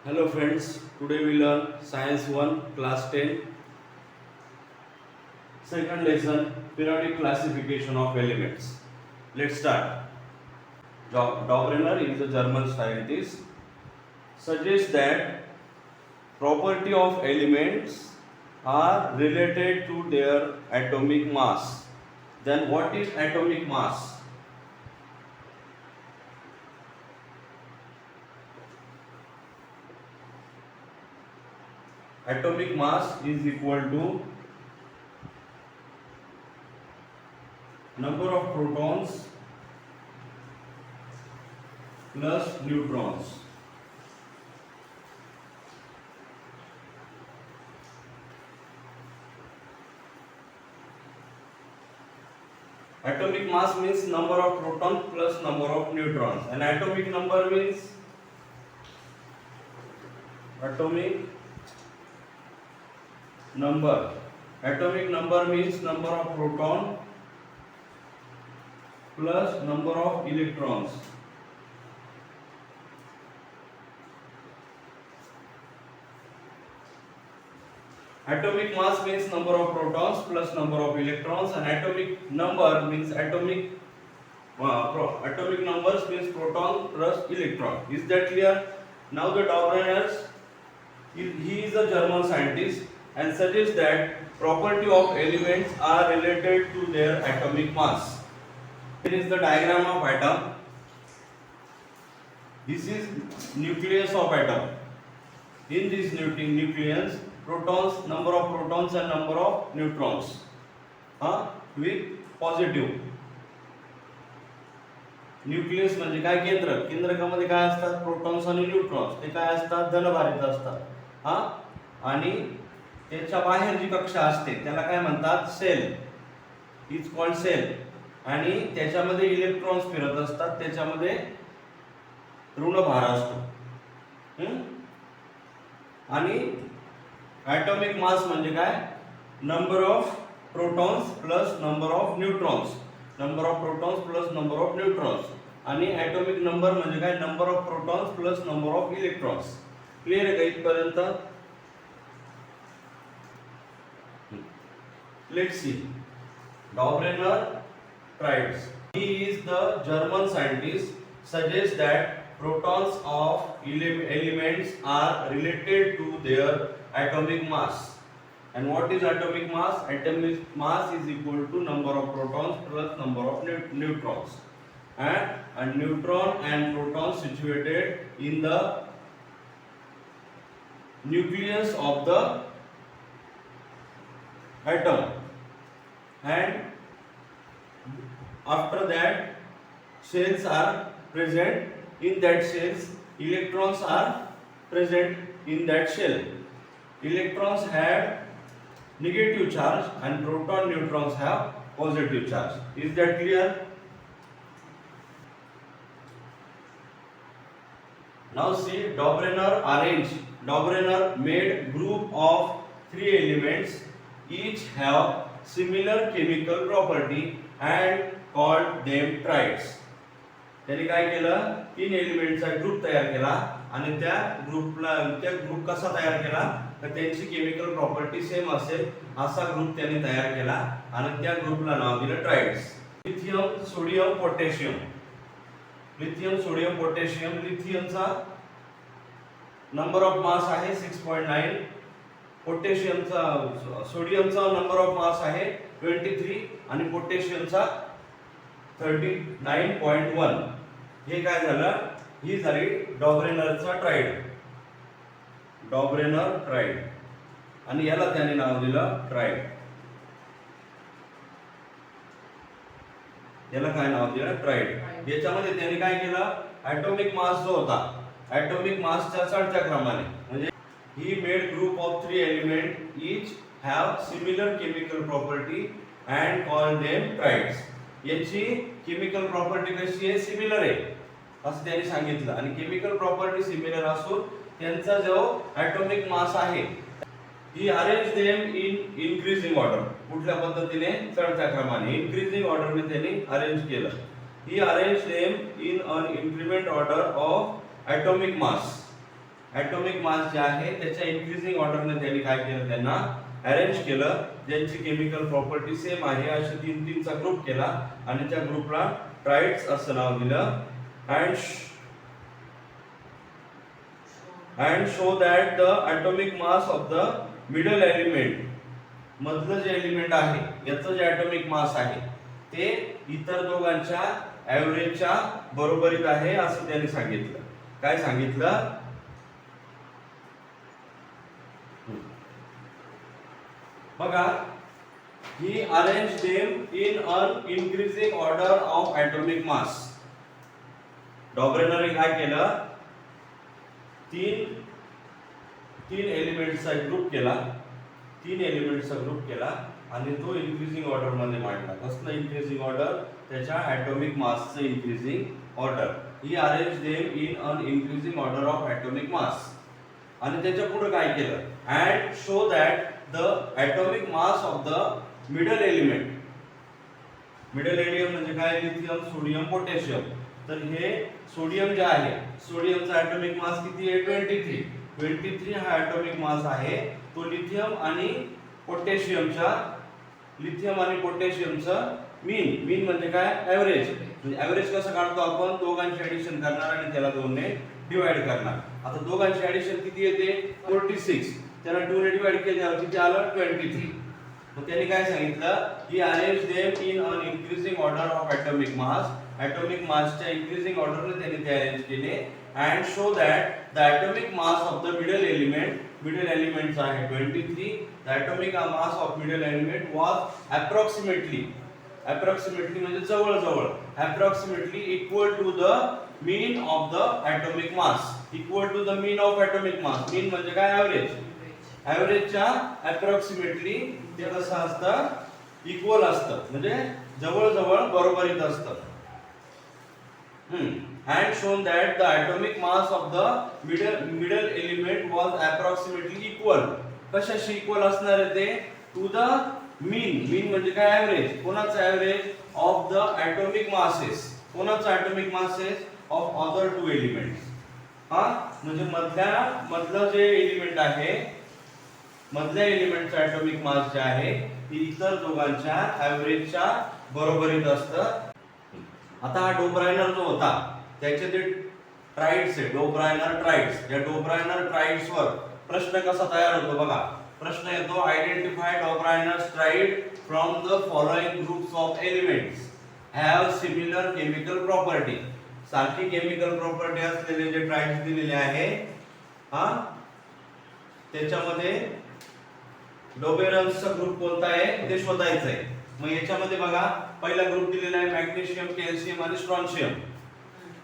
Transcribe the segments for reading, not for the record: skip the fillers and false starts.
Hello friends, today we learn Science 1 Class 10 second lesson periodic classification of elements. Let's start. Dobrener is a German scientist suggests that property of elements are related to their atomic mass. Then what is atomic mass? Atomic mass is equal to number of protons plus neutrons. Atomic mass means number of protons plus number of neutrons, and atomic number means atomic number. Atomic number means number of proton plus number of electrons. Atomic mass means number of protons plus number of electrons, and atomic number means atomic numbers means proton plus electron. Is that clear? Now the Dobrener, he is a German scientist and suggests that property of elements are related to their atomic mass. Here is the diagram of atom. This is nucleus of atom. In this nucleus, protons, number of protons and number of neutrons with positive. Nucleus म्हणजे काय? केंद्र. केंद्रकामध्ये काय असतात? Protons आणि neutrons. ते काय असतात? धनभारित असतात. आणि त्याच्या बाहेर जी कक्षा असते त्याला काय म्हणतात? सेल. Is called cell. आणि त्याच्यामध्ये इलेक्ट्रॉन्स फिरत असतात, त्याच्यामध्ये ऋण भार असतो. आणि ॲटॉमिक मास म्हणजे काय? Number of protons plus number of neutrons. Number of protons plus number of neutrons. आणि ॲटॉमिक नंबर म्हणजे काय? Number of protons plus number of electrons. Clear आहे का इथपर्यंत? Let's see. Dobrener triads. He is the German scientist suggests that protons of elements are related to their atomic mass. And what is atomic mass? Atomic mass is equal to number of protons plus number of neutrons. And a neutron and proton situated in the nucleus of the atom. And after that, shells are present. In that shells, electrons are present in that shell. Electrons have negative charge and proton neutrons have positive charge. Is that clear? Now see, Dobrener made group of 3 elements, each have similar chemical property and called them triads. त्यांनी काय केलं? 3 एलिमेंटचा group तयार केला आणि त्या group कसा तयार केला? तर त्यांची केमिकल प्रॉपर्टी सेम असेल असा ग्रुप त्यांनी तयार केला आणि त्या ग्रुपला नाव दिलं triads. Lithium, sodium, potassium. Lithium, sodium, potassium. लिथियमचा नंबर ऑफ मास आहे 6.9. पोटॅशियमचा सोडियमचा नंबर ऑफ मास आहे 23 आणि पोटॅशियमचा 39.1. हे काय झालं? ही झाली डॉब्रेनरचा ट्राइड. डॉब्रेनर ट्राइड आणि याला त्याने नाव दिलं ट्राइड. याला काय नाव दिलं? ट्राइड. याच्यामध्ये त्यांनी काय केलं? ॲटॉमिक मास जो होता, ॲटॉमिक मासच्या चढत्या क्रमाने, म्हणजे he made group of 3 element, each have similar chemical property and call them triads. याची केमिकल प्रॉपर्टी कशी आहे? सिमिलर आहे असं त्यांनी सांगितलं. आणि केमिकल प्रॉपर्टी सिमिलर असून त्यांचा जो ॲटॉमिक मास आहे, he arrange them in increasing order. कुठल्या पद्धतीने? चढत्या क्रमाने, इन्क्रीजिंग ऑर्डरने त्यांनी अरेंज केलं. He arrange them in an increment order of atomic mass. Atomic mass जे आहे त्याच्या इन्क्रीजिंग ऑर्डरने त्यांनी काय केलं, त्यांना अरेंज केलं, ज्यांची केमिकल प्रॉपर्टी सेम आहे असे तीन तीनचा ग्रुप केला आणि त्या ग्रुपला ट्राइड्स असं नाव दिलं. And show that the atomic mass of the middle element, मधलं जे एलिमेंट आहे याचं जे ॲटॉमिक मास आहे ते इतर दोघांच्या ॲव्हरेजच्या बरोबरीत आहे असं त्यांनी सांगितलं. काय सांगितलं? बघा, he arrange them in an increasing order of atomic mass. डॉब्रेनरने काय केलं, तीन एलिमेंट्सचा ग्रुप केला, आणि तो इन्क्रीजिंग ऑर्डर मध्ये मांडला. कसलं इन्क्रीजिंग ऑर्डर? त्याच्या ॲटॉमिक मासचं increasing order. He arrange them in an increasing order of atomic mass. आणि त्याच्या पुढे काय केलं, and show that the atomic mass of the middle element. Middle element म्हणजे काय? Lithium, sodium, potassium. तर हे सोडियम जे आहे, सोडियमचा ॲटॉमिक मास किती आहे? 23 हा ॲटॉमिक मास आहे. तो लिथियम आणि पोटॅशियमचं मीन म्हणजे काय? ॲव्हरेज. म्हणजे ॲव्हरेज कसं काढतो आपण? दोघांची ॲडिशन करणार आणि त्याला 2 ने डिवाइड करणार. आता दोघांची ॲडिशन किती येते? 46. त्याला 2 ने डिवाइड केल्यावर किती आलं? 23. मग त्यांनी काय सांगितलं, he arrange them in an increasing order of atomic mass. Atomic मासच्या इन्क्रीजिंग ऑर्डरने त्यांनी ते अरेंज केले. And show that the atomic mass of the middle एलिमेंटचा आहे 23. The atomic mass of middle element was approximately म्हणजे जवळजवळ, approximately equal to the mean of the atomic mass. Equal to the mean of atomic mass. Mean म्हणजे काय? Average. ॲव्हरेजच्या approximately ते कसं असतं? Equal असतं, म्हणजे जवळजवळ बरोबरीत असतं. And shown that the atomic mass of the middle element was approximately equal. कशाशी इक्वल असणार आहे ते? टू द मीन म्हणजे काय? ॲव्हरेज. कोणाचं average? Of the atomic masses. कोणाचं atomic masses? Of other 2 elements. म्हणजे मधलं जे एलिमेंट आहे, मधल्या एलिमेंटचं ॲटॉमिक मास जे आहे ते इतर दोघांच्या ॲव्हरेजच्या बरोबरीत असतं. आता हा डोब्रायनर जो होता त्याचे जे ट्राइड्स आहे, डोब्रायनर ट्राइड्स, या डोब्रायनर ट्राइड्स वर प्रश्न कसा तयार होतो बघा. प्रश्न येतो, identify Dobereiner's triad from the following groups of elements have similar chemical property. सारखी केमिकल प्रॉपर्टी असलेले जे ट्राइड्स दिलेले आहे त्याच्यामध्ये डोबेरन्सचा ग्रुप कोणता आहे ते शोधायचं आहे. मग याच्यामध्ये बघा, पहिला ग्रुप दिलेला आहे मॅग्नेशियम, कॅल्शियम आणि स्ट्रॉन्शियम.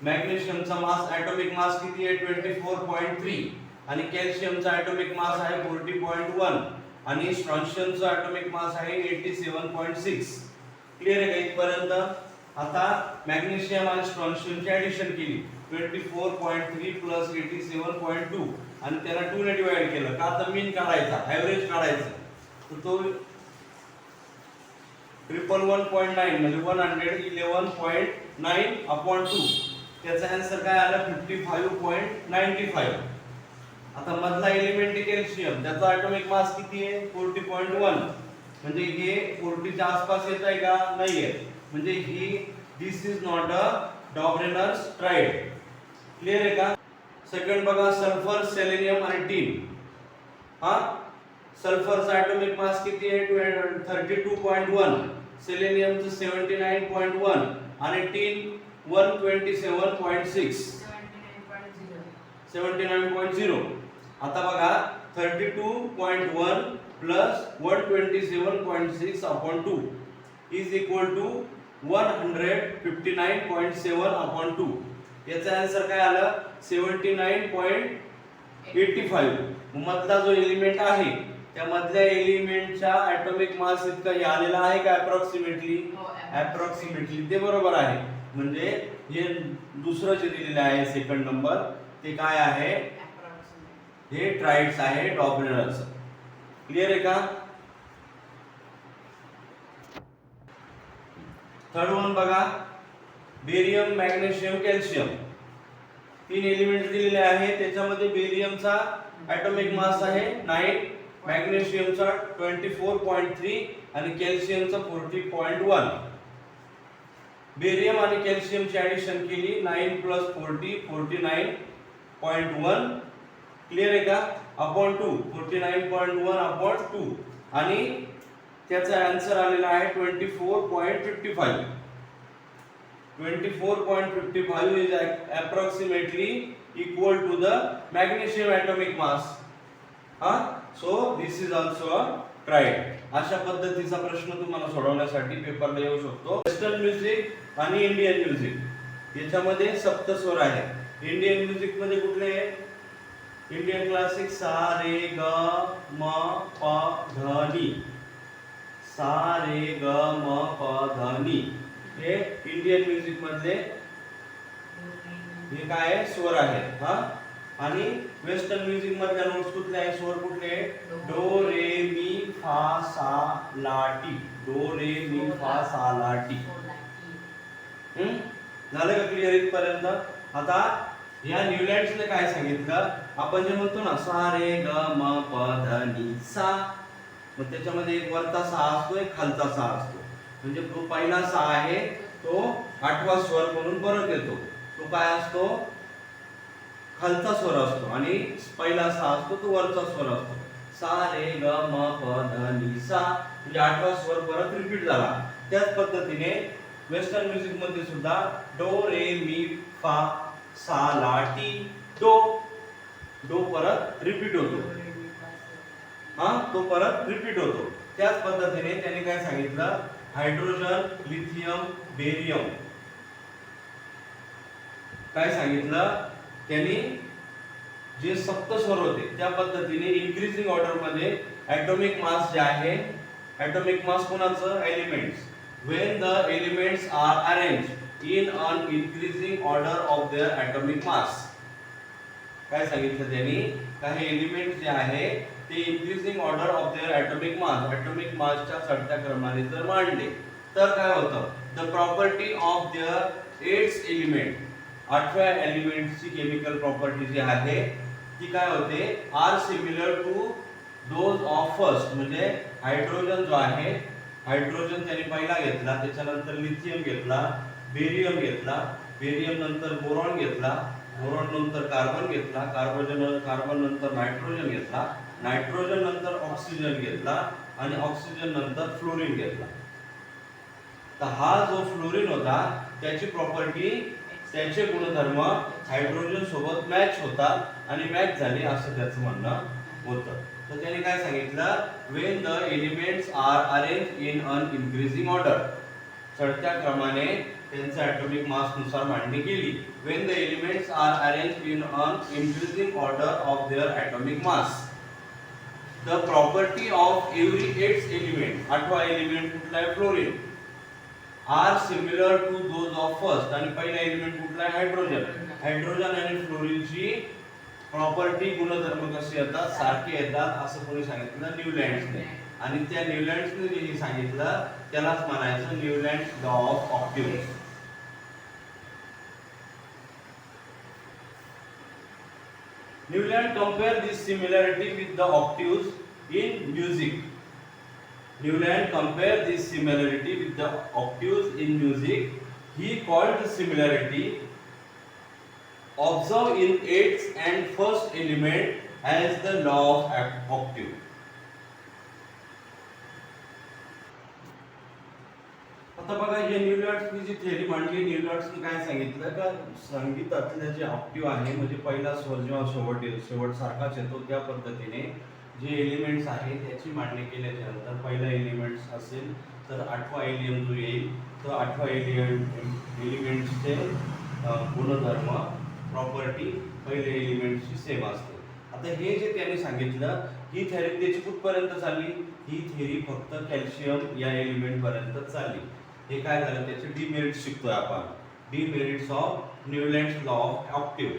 मॅग्नेशियमचा मास, ॲटॉमिक मास किती आहे? 24.3. आणि कॅल्शियमचा ॲटॉमिक मास आहे 40.1 आणि स्ट्रॉन्शियमचा ॲटॉमिक मास आहे 87.6. क्लिअर आहे का इथपर्यंत? आता मॅग्नेशियम आणि स्ट्रॉन्शियमची ॲडिशन केली, 24.3 प्लस 87.2 आणि त्याला 2 ने डिवाइड केलं. का? तर मीन काढायचा, ॲव्हरेज काढायचा. तर तो 111.9 म्हणजे 111.9/2. त्याचा आन्सर काय आला? 55.95. आता मधला एलिमेंट कॅल्शियम, त्याचा ॲटॉमिक मास किती आहे? 40.1. म्हणजे हे 40च्या आसपास येत आहे का? नाही आहे. म्हणजे this is not a Dobereiner's triad. Clear आहे का? सेकंड बघा, सल्फर, सेलेनियम आणि टीन. सल्फरचा ॲटॉमिक मास किती आहे? 32.1. सेलेनियमचं 79.1 आणि टीन 127.6. 79.0. आता बघा, 32.1 प्लस 127.6/2 इज इक्वल टू 159.7/2. याचा आन्सर काय आलं? 79.85. मधला जो एलिमेंट आहे त्या मधल्या एलिमेंटच्या ॲटॉमिक मास इतका आलेला आहे का? अप्रॉक्सिमेटली ते बरोबर आहे. म्हणजे हे दुसरं जे दिलेलं आहे सेकंड नंबर ते काय आहे? हे ट्राइड्स आहे डॉब्रेनर्स. क्लिअर आहे का? थर्ड वन बघा, बेरियम, मॅग्नेशियम, कॅल्शियम. 3 एलिमेंट्स दिलेले आहे. त्याच्यामध्ये बेरियमचा ॲटॉमिक मास आहे 9, मॅग्नेशियमचा 24.3 आणि कॅल्शियमचा 40.1. बेरियम आणि कॅल्शियमची ऍडिशन केली 9 + 40 49.1. क्लियर आहे का? अपॉन 2 49.1 अपॉन 2 आणि त्याचा आन्सर आलेला आहे 24.55. 24.55 is approximately equal to the magnesium atomic mass. So this is also right. अशा पद्धतीचा प्रश्न तुम्हाला सोडवण्यासाठी पेपरला येऊ शकतो. वेस्टर्न म्युझिक आणि इंडियन म्युझिक याच्यामध्ये सप्तस्वर आहे. इंडियन म्युझिक मध्ये कुठले आहे? इंडियन क्लासिक सा रे ग म प ध नी. सा रे ग म प ध नी हे इंडियन म्युझिक मधले हे काय आहे? स्वर आहेत. आणि वेस्टर्न म्युझिक मधल्या नोट्स कुठले आहे? स्वर कुठले? डो रे मी फा सा ला टी. डो रे मी फा सा ला टी. झालं का क्लिअर इथपर्यंत? आता या न्यूलँड्सने काय सांगितलं? आपण जे म्हणतो ना सा रे ग म प ध नी सा, मग त्याच्यामध्ये एक वरचा सा असतो, एक खालचा सा असतो. म्हणजे तो पहिला सा आहे तो 8वा स्वर म्हणून परत येतो. तो काय असतो? खालचा स्वर असतो. आणि पहिला सा असतो तो वरचा स्वर असतो. सा रे ग म प ध नी सा म्हणजे 8वा स्वर परत रिपीट झाला. त्याच पद्धतीने वेस्टर्न म्युझिक मध्ये सुद्धा डो रे मी फा सा ला टी डो. डो परत रिपीट होतो. तो परत रिपीट होतो. त्याच पद्धतीने त्याने काय सांगितलं? हायड्रोजन, लिथियम, बेरियम काय सांगितलं त्यांनी? जे सप्तस्वर होते त्या पद्धतीने इन्क्रीजिंग ऑर्डर मध्ये ॲटॉमिक मास जे आहे, ॲटॉमिक मास कोणाचं? Elements. When the elements are arranged in an increasing order of their atomic mass. काय सांगितलं त्यांनी? काही एलिमेंट्स जे आहे ते increasing order of their atomic mass, atomic मासच्या चढत्या क्रमाने जर मांडले तर काय होतं? The property of their 8th element, 8व्या एलिमेंटची केमिकल प्रॉपर्टी जी आहे ती काय होते? Are similar to those of first. म्हणजे हायड्रोजन जो आहे, हायड्रोजन त्याने पहिला घेतला, त्याच्यानंतर लिथियम घेतला, बेरियम घेतला, बेरियम नंतर बोरॉन घेतला, बोरॉन नंतर कार्बन घेतला, कार्बन नंतर नायट्रोजन घेतला, नायट्रोजन नंतर ऑक्सिजन घेतला आणि ऑक्सिजन नंतर फ्लोरीन घेतला. तर हा जो फ्लोरीन होता त्याची प्रॉपर्टी, त्याचे गुणधर्म हायड्रोजन सोबत मॅच होतात आणि मॅच झाले असं त्याचं म्हणणं होतं. तर त्याने काय सांगितलं? When the elements are arrange in an increasing order, चढत्या क्रमाने त्यांच्या ॲटॉमिक मास नुसार मांडणी केली. When the elements are arrange in an increasing order of their atomic mass, the property of every 8th element, 8वा एलिमेंट कुठला आहे? Fluorine, are similar to those of first. आणि पहिला एलिमेंट कुठला आहे? हायड्रोजन. हायड्रोजन आणि फ्लोरीनची प्रॉपर्टी, गुणधर्म कसे येतात? सारखे येतात असं कोणी सांगितलं? न्यूलँड्सने. आणि त्या न्यूलँड्सने जे सांगितलं त्यालाच म्हणायचं Newlands law of octaves. Newland compare this similarity with the octaves in music. Newland compare this similarity with the octaves in music. He called the similarity observed in 8th and 1st element as the law of octave. आता बघा हे न्यूलँड्सनी जी theory मांडली, न्यूलँड्सने काय सांगितलं का संगीतातले जे active आहे म्हणजे पहिला स्वर जेव्हा शेवट सारखाच येतो त्या पद्धतीने जे एलिमेंट्स आहे त्याची मांडणी केल्याच्या नंतर पहिला एलिमेंट्स असेल तर 8वा एलिमेंट जो येईल तर 8वा एलिमेंट्सचे गुणधर्म, प्रॉपर्टी पहिल्या एलिमेंट्सची सेम असते. आता हे जे त्यांनी सांगितलं ही थेअरी त्याची कुठपर्यंत चालली? ही थेअरी फक्त कॅल्शियम या एलिमेंट पर्यंत चालली. हे काय झालं? त्याचे डिमेरिट्स शिकतोय आपण. Demerits of Newlands law of octave.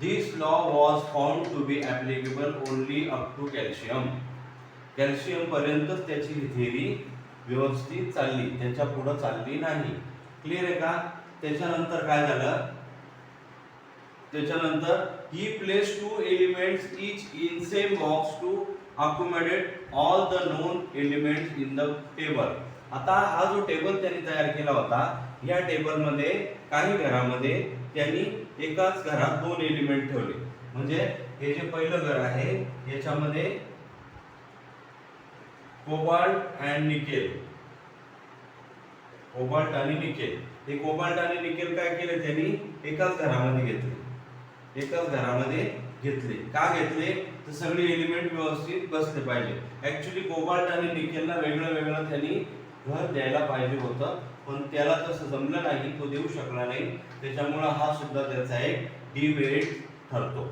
This law was found to be applicable only up to calcium. Calcium पर्यंतच त्याची ही थेअरी व्यवस्थित चालली, त्याच्या पुढे चालली नाही. क्लिअर आहे का? त्याच्यानंतर काय झालं? त्याच्यानंतर he place two elements each in same box to accommodate all the known elements in the table. आता हा जो टेबल त्यांनी तयार केला होता, या टेबल मध्ये काही घरामध्ये त्यांनी एकाच घरात दोन एलिमेंट ठेवले. म्हणजे हे जे पहिलं घर आहे याच्यामध्ये कोबाल्ट अँड निकेल, कोबाल्ट आणि निकेल, हे कोबाल्ट आणि निकेल काय केले त्यांनी एकाच घरामध्ये घेतले, एकाच घरामध्ये घेतले. का घेतले तर सगळे एलिमेंट व्यवस्थित बसले पाहिजे. ऍक्च्युली कोबाल्ट आणि निकेलला वेगळं वेगळं त्यांनी घर द्यायला पाहिजे होतं, पण त्याला तसं जमलं नाही, तो देऊ शकला नाही. त्याच्यामुळे हा सुद्धा त्याचा एक डिमेरिट ठरतो.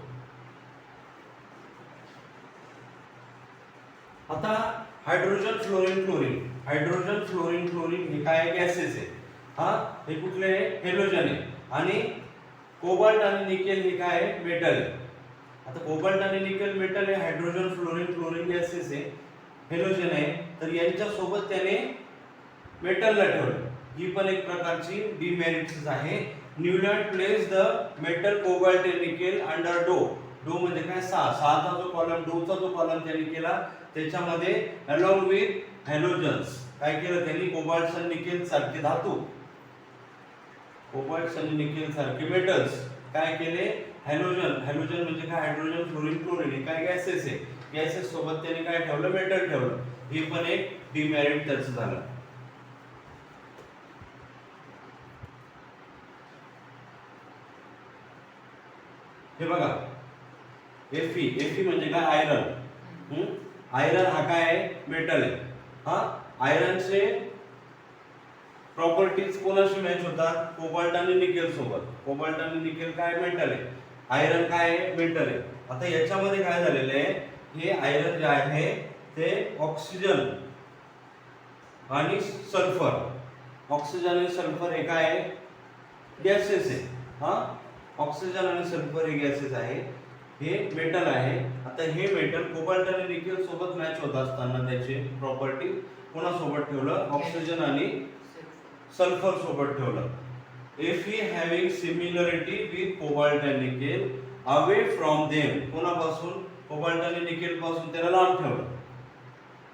आता hydrogen fluorine chlorine, hydrogen fluorine chlorine हे काय गॅसेस आहे. हा हे कुठले हेलोजन आहे. आणि कोबाल्ट आणि निकेल हे काय आहे मेटल आहे. आता कोबाल्ट आणि निकेल मेटल आहे, हायड्रोजन फ्लोरीन क्लोरीन गॅसेस आहे, हेलोजन आहे. तर यांच्या सोबत त्याने मेटलला ठेवलं. ही पण एक प्रकारची डिमेरिट्स आहे. Newland place the metal cobalt and nickel under डो. डो म्हणजे काय 6चा जो कॉलम, डोचा जो कॉलम त्यांनी केला त्याच्यामध्ये अलॉंग विथ हॅलोजन्स काय केलं त्यांनी कोबाल्ट आणि निकेल सारखे धातू, कोबाल्ट आणि निकेल सारखे मेटल्स काय केले हॅलोजन. हॅलोजन म्हणजे काय हायड्रोजन फ्लोरीन क्लोरीन हे काय गॅसेस आहे, गॅसेस सोबत त्यांनी काय ठेवलं मेटल ठेवलं. हे पण एक डिमेरिट त्याचं झालं. हे बघा Fe, Fe म्हणजे काय आयरन. आयरन हा काय आहे मेटल आहे. हा आयरनचे प्रॉपर्टीज कोणाशी मॅच होतात कोबाल्ट आणि निकेल सोबत. कोबाल्ट आणि निकेल काय मेटल आहे, आयरन काय आहे मेटल आहे. आता याच्यामध्ये काय झालेलं आहे, हे आयरन जे आहे ते ऑक्सिजन आणि सल्फर, ऑक्सिजन आणि सल्फर हे काय आहे गॅसेस आहे. हा ऑक्सिजन आणि सल्फर हे गॅसेस आहे, हे मेटल आहे. आता हे मेटल कोबाल्ट आणि निकेल सोबत मॅच होत असताना त्याचे प्रॉपर्टी कोणासोबत ठेवलं ऑक्सिजन आणि सल्फर सोबत ठेवलं. Fe having similarity with cobalt and nickel away from them, कोणापासून कोबाल्ट आणि निकेल पासून त्याला लांब ठेवलं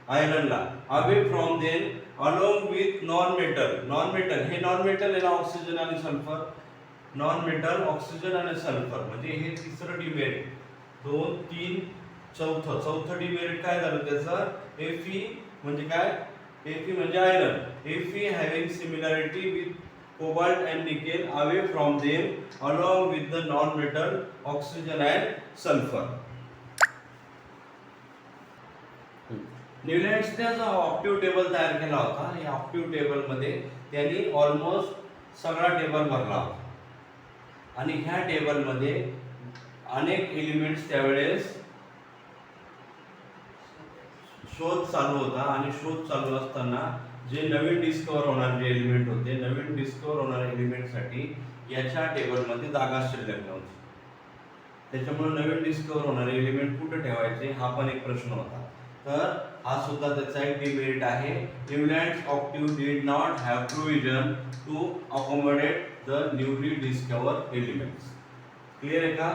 आयरनला. away from them along with non metal, non metal हे नॉन मेटल आहे ना ऑक्सिजन आणि सल्फर, नॉन मेटल ऑक्सिजन आणि सल्फर म्हणजे हे तिसरं डिमेरिट. 2 3 चौथं डिमेरिट काय झालं त्याचं Fe म्हणजे काय, Fe म्हणजे iron. Fe having similarity with cobalt and nickel away from them along with the non metal oxygen and sulfur. न्यूलँड्सने जो ऑक्टिव्ह टेबल तयार केला होता, या ऑक्टिव्ह टेबल मध्ये त्यांनी ऑलमोस्ट सगळा टेबल भरला होता. आणि ह्या टेबल मध्ये अनेक एलिमेंट्स त्यावेळेस शोध चालू होता. आणि शोध चालू असताना जे नवीन डिस्कवर होणारे जे एलिमेंट होते, नवीन डिस्कवर होणाऱ्या एलिमेंटसाठी याच्या टेबलमध्ये जागा शिल्लक नव्हती. त्याच्यामुळे नवीन डिस्कवर होणारे एलिमेंट कुठे ठेवायचे हा पण एक प्रश्न होता. तर हा सुद्धा त्याचा एक डिमेरिट आहे. Newlands octave did not have provision to accommodate the newly discover elements. Clear आहे का?